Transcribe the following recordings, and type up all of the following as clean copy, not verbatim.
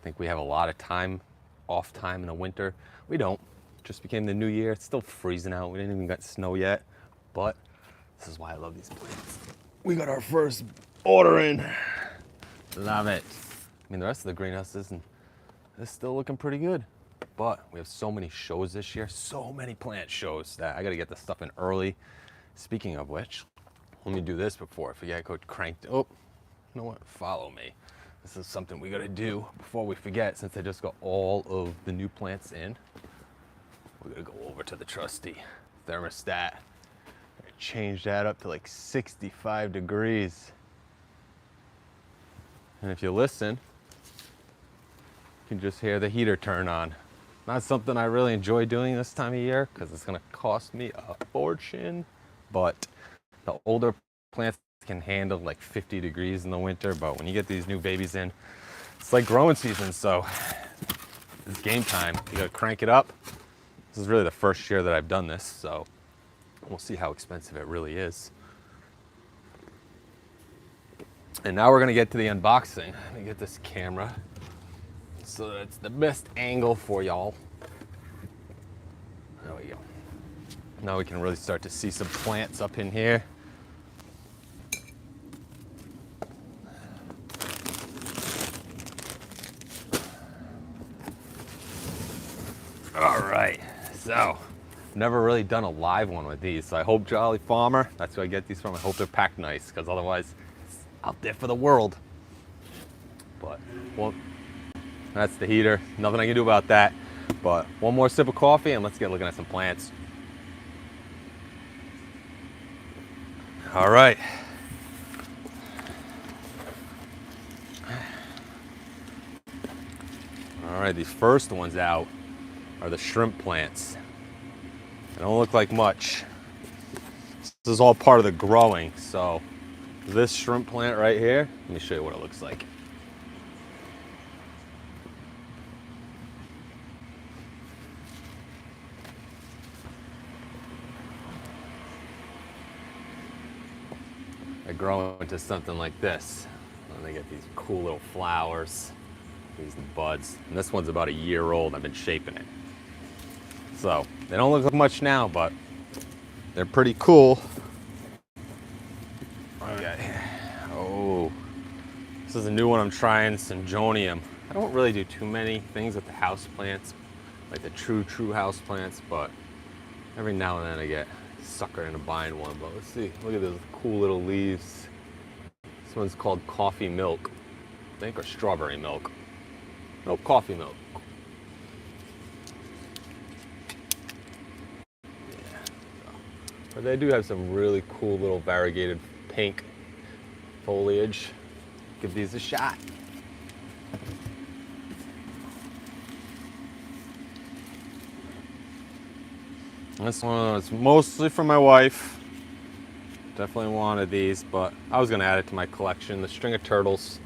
think we have a lot of time, off time in the winter. We don't. Just became the new year. It's still freezing out. We didn't even get snow yet, but this is why I love these plants. We got our first order in. Love it. I mean, the rest of the greenhouse isn't. It's still looking pretty good, but we have so many shows this year, so many plant shows that I got to get this stuff in early. Speaking of which, let me do this before I forget. Go cranked. Oh, you know what? Follow me. This is something we got to do before we forget. Since I just got all of the new plants in, we're gonna go over to the trusty thermostat. Change that up to like 65 degrees. And if you listen, you can just hear the heater turn on. Not something I really enjoy doing this time of year because it's gonna cost me a fortune, but the older plants can handle like 50 degrees in the winter, but when you get these new babies in, it's like growing season, so it's game time. You gotta crank it up. This is really the first year that I've done this, so we'll see how expensive it really is. And now we're gonna get to the unboxing. Let me get this camera so that it's the best angle for y'all. There we go. Now we can really start to see some plants up in here. All right, so never really done a live one with these, so I hope Jolly Farmer, that's who I get these from, I hope they're packed nice, because otherwise it's out there for the world. But, well, that's the heater. Nothing I can do about that. But one more sip of coffee and let's get looking at some plants. All right. All right, these first ones out are the shrimp plants. They don't look like much. This is all part of the growing. So this shrimp plant right here, let me show you what it looks like. They grow into something like this. And they get these cool little flowers, these buds. And this one's about a year old. I've been shaping it. So they don't look like much now, but they're pretty cool. Okay. Oh, this is a new one I'm trying, Syngonium. I don't really do too many things with the house plants, like the true house plants, but every now and then I get sucker into buying one. But let's see, look at those cool little leaves. This one's called coffee milk, I think, or strawberry milk. Nope, coffee milk. Yeah. But they do have some really cool little variegated pink foliage. Give these a shot. This one is mostly for my wife. Definitely wanted these, but I was gonna add it to my collection. The string of turtles.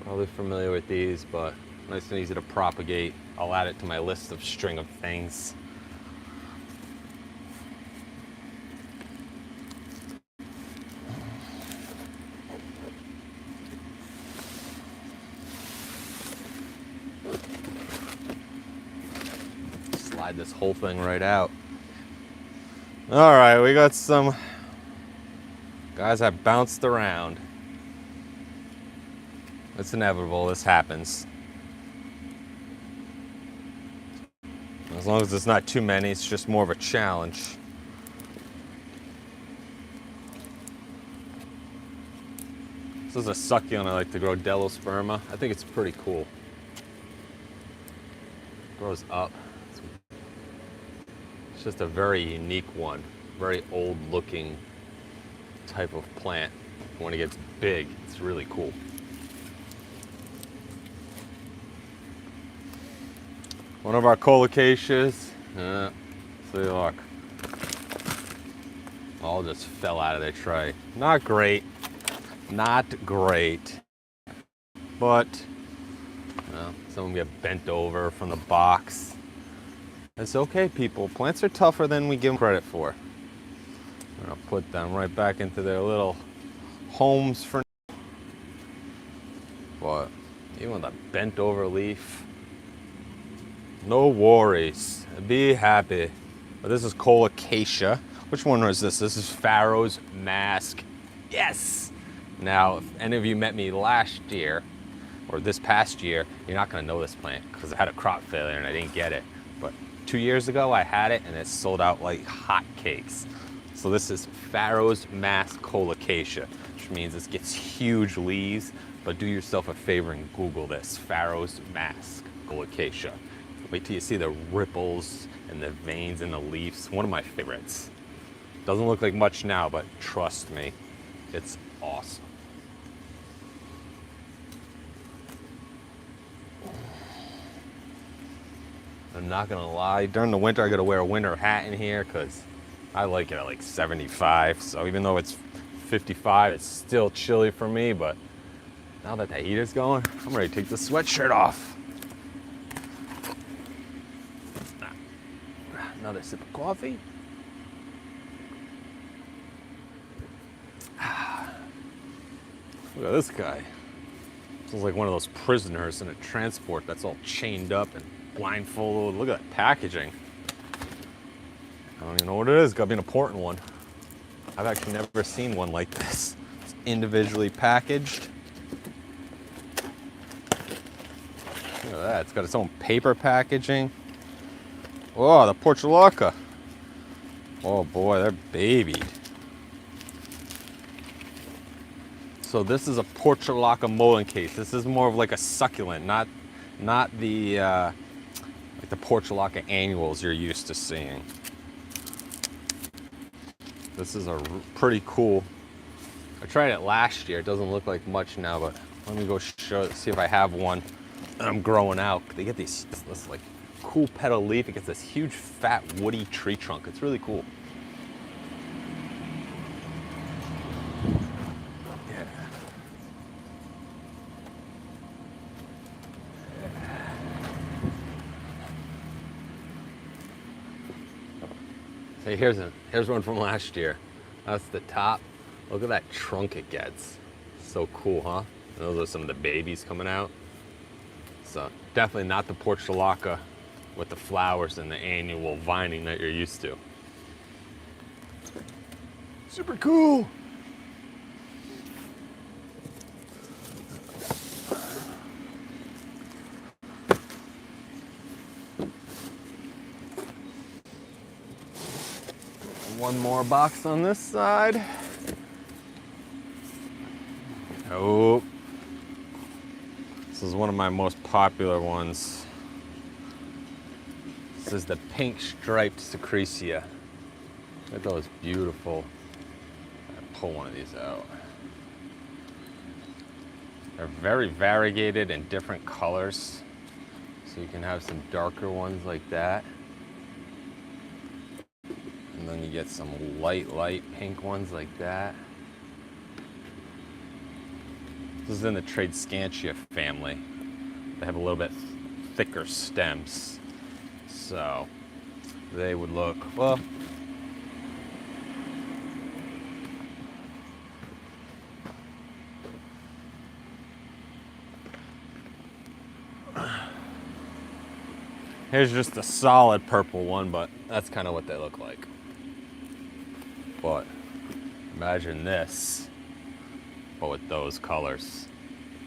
Probably familiar with these, but nice and easy to propagate. I'll add it to my list of string of things. Slide this whole thing right out. All right, we got some guys that bounced around. It's inevitable, this happens. As long as it's not too many, it's just more of a challenge. This is a succulent I like to grow, Delosperma. I think it's pretty cool. Grows up. It's just a very unique one. Very old looking type of plant. When it gets big, it's really cool. One of our colocaceas. See, look. All just fell out of their tray. Not great. Not great. But some of them get bent over from the box. It's okay, people. Plants are tougher than we give them credit for. I'm gonna put them right back into their little homes for now. But Even with a bent over leaf. No worries. Be happy. But this is colocasia. Which one is this? This is Pharaoh's Mask. Yes! Now, if any of you met me last year, or this past year, you're not gonna know this plant because I had a crop failure and I didn't get it. But 2 years ago, I had it and it sold out like hotcakes. So this is Pharaoh's Mask colocasia, which means this gets huge leaves. But do yourself a favor and Google this, Pharaoh's Mask colocasia. Wait till you see the ripples and the veins in the leaves. One of my favorites. Doesn't look like much now, but trust me, it's awesome. I'm not gonna lie, during the winter I gotta wear a winter hat in here because I like it at like 75. So even though it's 55, it's still chilly for me, but now that the heater's going, I'm ready to take the sweatshirt off. Another sip of coffee. Look at this guy. Sounds like one of those prisoners in a transport that's all chained up and blindfolded. Look at that packaging. I don't even know what it is. Gotta be an important one. I've actually never seen one like this. It's individually packaged. Look at that. It's got its own paper packaging. Oh, the portulaca. Oh boy, they're babied. So this is a portulaca molding case. This is more of like a succulent, not the like the portulaca annuals you're used to seeing. This is a pretty cool. I tried it last year. It doesn't look like much now, but let me go see if I have one. I'm growing out. They get this like cool petal leaf. It gets this huge fat woody tree trunk. It's really cool. Yeah. Hey, here's one from last year. That's the top. Look at that trunk it gets. So cool, huh? Those are some of the babies coming out. So definitely not the portulaca with the flowers and the annual vining that you're used to. Super cool. One more box on this side. Oh, this is one of my most popular ones. This is the pink striped secretia. Look at those beautiful. I'll pull one of these out. They're very variegated in different colors. So you can have some darker ones like that. And then you get some light pink ones like that. This is in the Tradescantia family. They have a little bit thicker stems. So they would look, well, here's just a solid purple one, but that's kind of what they look like. But imagine this, but with those colors.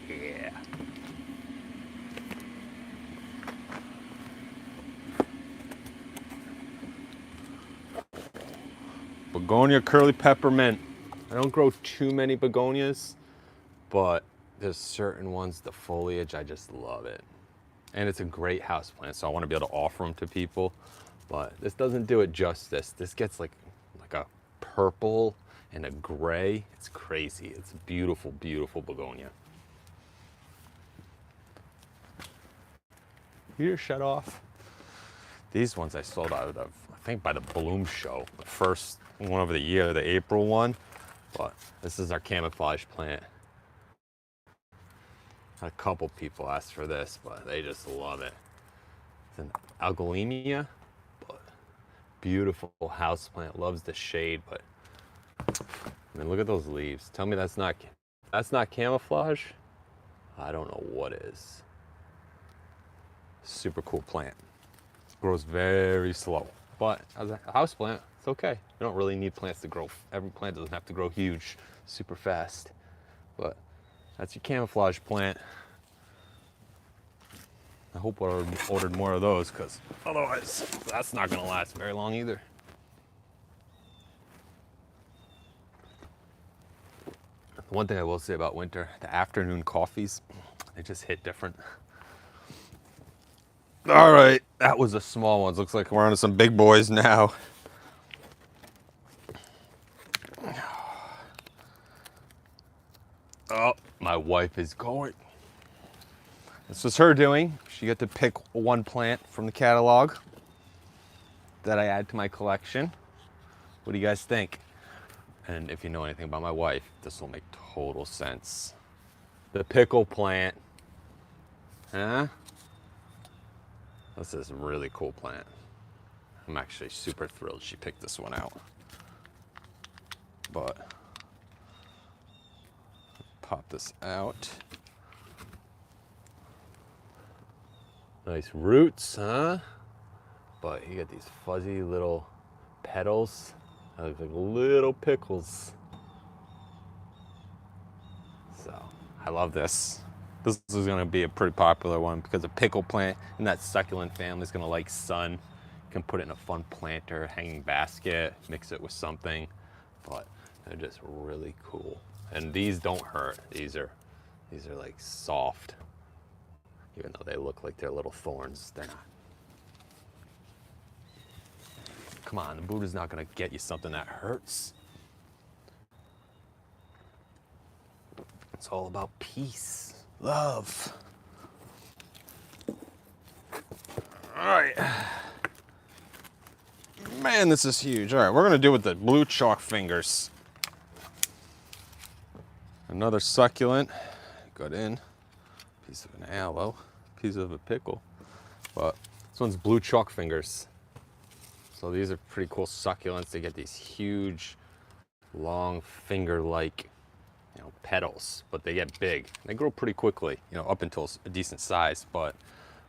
Yeah. Begonia curly peppermint. I don't grow too many begonias, but there's certain ones, the foliage, I just love it. And it's a great house plant, so I want to be able to offer them to people. But this doesn't do it justice. This gets like a purple and a gray. It's crazy. It's a beautiful, beautiful begonia. Heater shut off. These ones I sold out of, I think by the Bloom Show, the first one of the year, the April one. But this is our camouflage plant. A couple people asked for this, but they just love it. It's an algolemia, but beautiful house plant. Loves the shade, but I mean, look at those leaves. Tell me that's not camouflage. I don't know what is. Super cool plant. Grows very slow, but as a house plant, it's okay. You don't really need plants to grow. Every plant doesn't have to grow huge, super fast. But that's your camouflage plant. I hope I ordered more of those, because otherwise that's not gonna last very long either. One thing I will say about winter, the afternoon coffees, they just hit different. All right, that was a small one. Looks like we're on to some big boys now. Oh, my wife is going. This was her doing. She got to pick one plant from the catalog that I add to my collection. What do you guys think? And if you know anything about my wife, this will make total sense. The pickle plant. Huh? This is a really cool plant. I'm actually super thrilled she picked this one out. But pop this out. Nice roots, huh? But you got these fuzzy little petals. That look like little pickles. So I love this. This is gonna be a pretty popular one because a pickle plant in that succulent family is gonna like sun. You can put it in a fun planter, hanging basket, mix it with something. But they're just really cool. And these don't hurt. These are like soft. Even though they look like they're little thorns, they're not. Come on, the Buddha's not gonna get you something that hurts. It's all about peace, love. All right. Man, this is huge. All right, we're gonna do it with the blue chalk fingers. Another succulent, got in. Piece of an aloe, piece of a pickle. But this one's blue chalk fingers. So these are pretty cool succulents. They get these huge, long finger-like, petals, but they get big. They grow pretty quickly, up until a decent size. But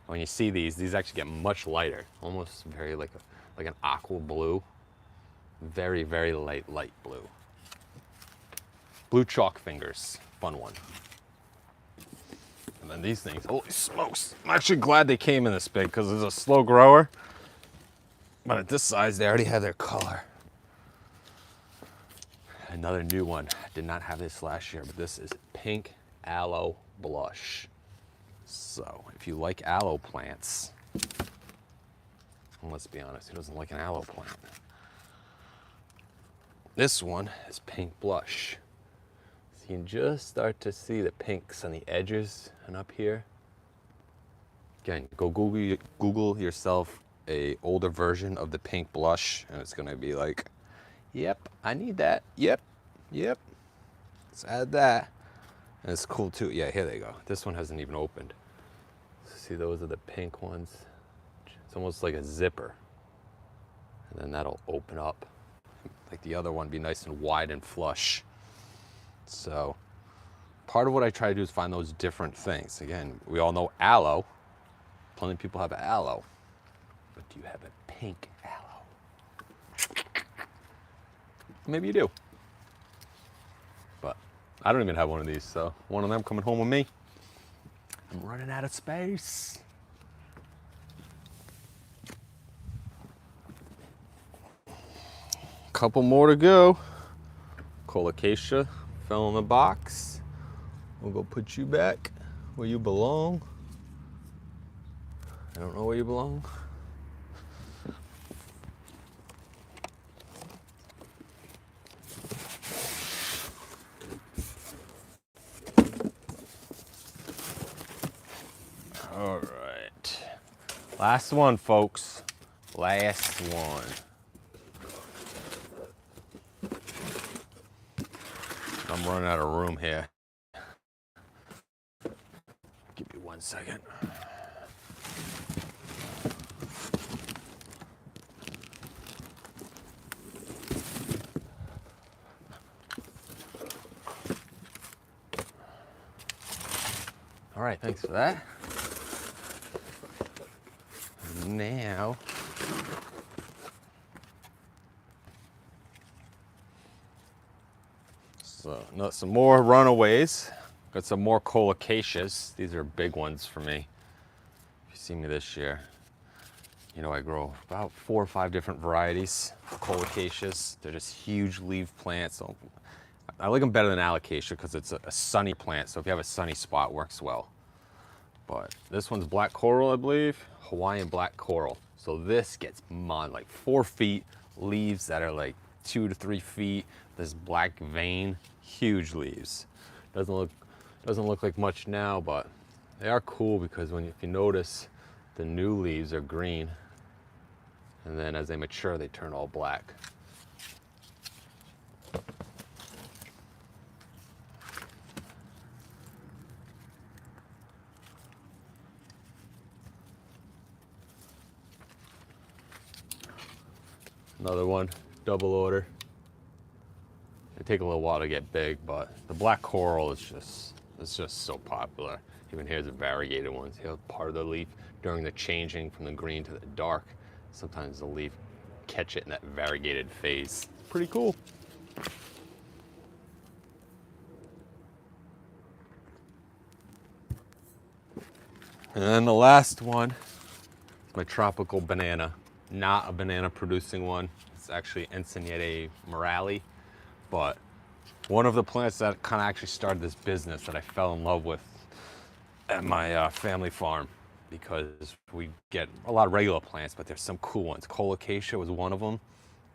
when you see these actually get much lighter, almost very like an aqua blue, very, very light blue. Blue chalk fingers, fun one. And then these things, holy smokes. I'm actually glad they came in this big because it's a slow grower. But at this size, they already have their color. Another new one. I did not have this last year, but this is pink aloe blush. So if you like aloe plants, and let's be honest, who doesn't like an aloe plant? This one is pink blush. So you can just start to see the pinks on the edges and up here. Again, go Google yourself a older version of the pink blush, and it's gonna be like, yep, I need that. Yep. Let's add that. And it's cool too. Yeah, here they go. This one hasn't even opened. See, those are the pink ones. It's almost like a zipper. And then that'll open up. Like the other one, be nice and wide and flush. So part of what I try to do is find those different things. Again, we all know aloe. Plenty of people have aloe. But do you have a pink aloe? Maybe you do. But I don't even have one of these, so one of them coming home with me. I'm running out of space. Couple more to go. Colocasia fell in the box. We'll go put you back where you belong. I don't know where you belong. All right. Last one, folks. Last one. I'm running out of room here. Give me 1 second. All right, thanks for that. Now, so some more runaways. Got some more colocaceas. These are big ones for me. If you see me this year, you know I grow about 4 or 5 different varieties of colocaceas. They're just huge leaf plants. So I like them better than alocasia because it's a sunny plant. So if you have a sunny spot, it works well. But this one's black coral, I believe. Hawaiian black coral. So this gets like 4 feet, leaves that are like 2 to 3 feet. This black vein, huge leaves. Doesn't look like much now, but they are cool because if you notice, the new leaves are green, and then as they mature, they turn all black. Another one, double order. They take a little while to get big, but the black coral is just so popular. Even here's the variegated ones. You know, part of the leaf during the changing from the green to the dark, sometimes the leaf catch it in that variegated phase. Pretty cool. And then the last one is my tropical banana. Not a banana producing one. It's actually Encinieta morale, but one of the plants that kind of actually started this business that I fell in love with at my family farm, because we get a lot of regular plants, but there's some cool ones. Colocacia was one of them.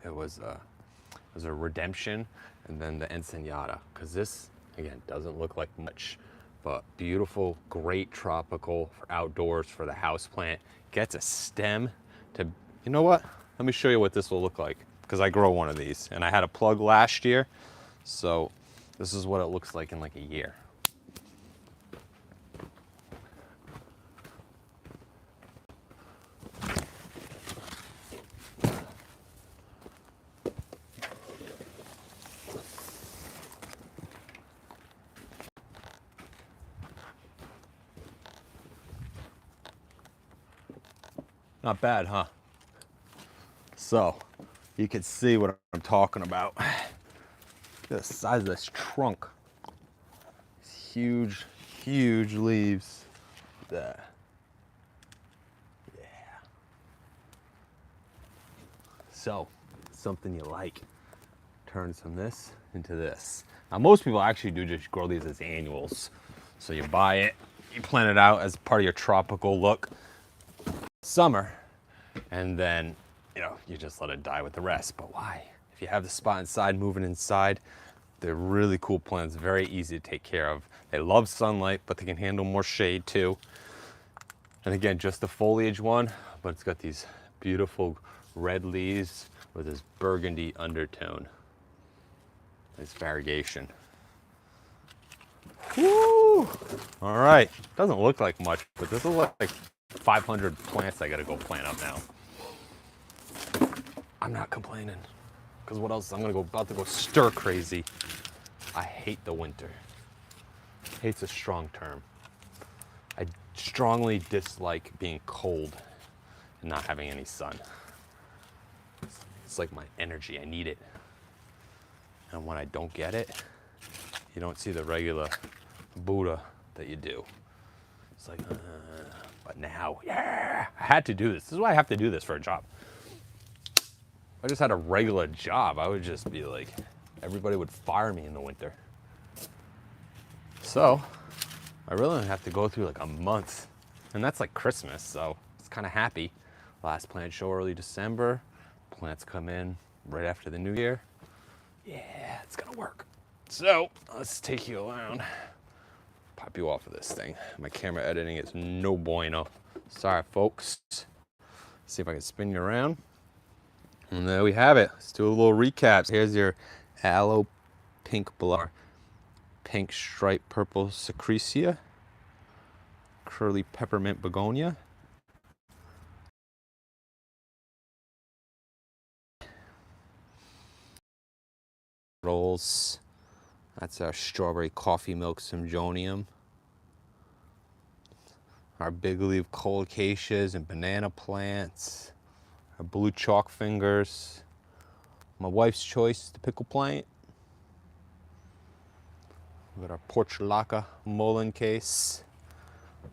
It was a redemption, and then the Encinieta, because this, again, doesn't look like much, but beautiful, great tropical for outdoors, for the house plant. Gets a stem to, you know what? Let me show you what this will look like, because I grow one of these, and I had a plug last year, so this is what it looks like in like a year. Not bad, huh? So, you can see what I'm talking about. Look at the size of this trunk. These huge, huge leaves. There. Yeah. So, something you like. Turns from this into this. Now, most people actually do just grow these as annuals. So you buy it, you plant it out as part of your tropical look summer, and then, you know, you just let it die with the rest. But why? If you have the spot inside, moving inside, they're really cool plants, very easy to take care of. They love sunlight, but they can handle more shade too. And again, just the foliage one, but it's got these beautiful red leaves with this burgundy undertone. Nice variegation. Woo! All right, doesn't look like much, but this is like 500 plants I gotta go plant up now. I'm not complaining, because what else? I'm about to go stir crazy. I hate the winter. Hate's a strong term. I strongly dislike being cold and not having any sun. It's like my energy, I need it. And when I don't get it, you don't see the regular Buddha that you do. It's like, but now, yeah, I had to do this. This is why I have to do this for a job. If I just had a regular job, I would just be like, everybody would fire me in the winter. So, I really only have to go through like a month. And that's like Christmas, so it's kind of happy. Last plant show early December. Plants come in right after the new year. Yeah, it's gonna work. So, let's take you around. Pop you off of this thing. My camera editing is no bueno. Sorry, folks. See if I can spin you around. And there we have it. Let's do a little recap. Here's your aloe pink blar, pink striped purple secretia, curly peppermint begonia, rolls. That's our strawberry coffee milk syngonium. our big leaf colocaceas and banana plants, our blue chalk fingers, my wife's choice, the pickle plant. We got our portulaca mullein case,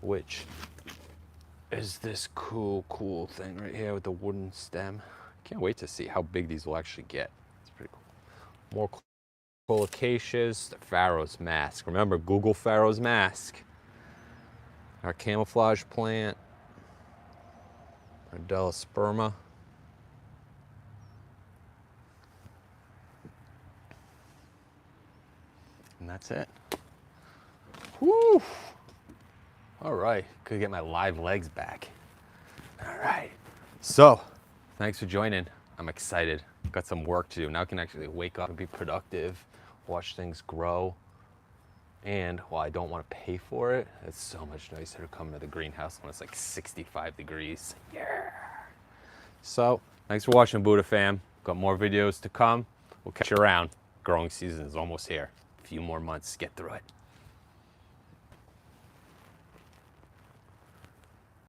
which is this cool thing right here with the wooden stem. Can't wait to see how big these will actually get. It's pretty cool. More colocaceas, the Pharaoh's mask. Remember, Google Pharaoh's mask. Our camouflage plant, our Delosperma. And that's it. Whew. All right, could get my live legs back. All right, so thanks for joining. I'm excited. Got some work to do. Now I can actually wake up and be productive, watch things grow. And while I don't want to pay for it, it's so much nicer to come to the greenhouse when it's like 65 degrees. Yeah. So thanks for watching, Buddha fam. Got more videos to come. We'll catch you around. Growing season is almost here. A few more months, get through it.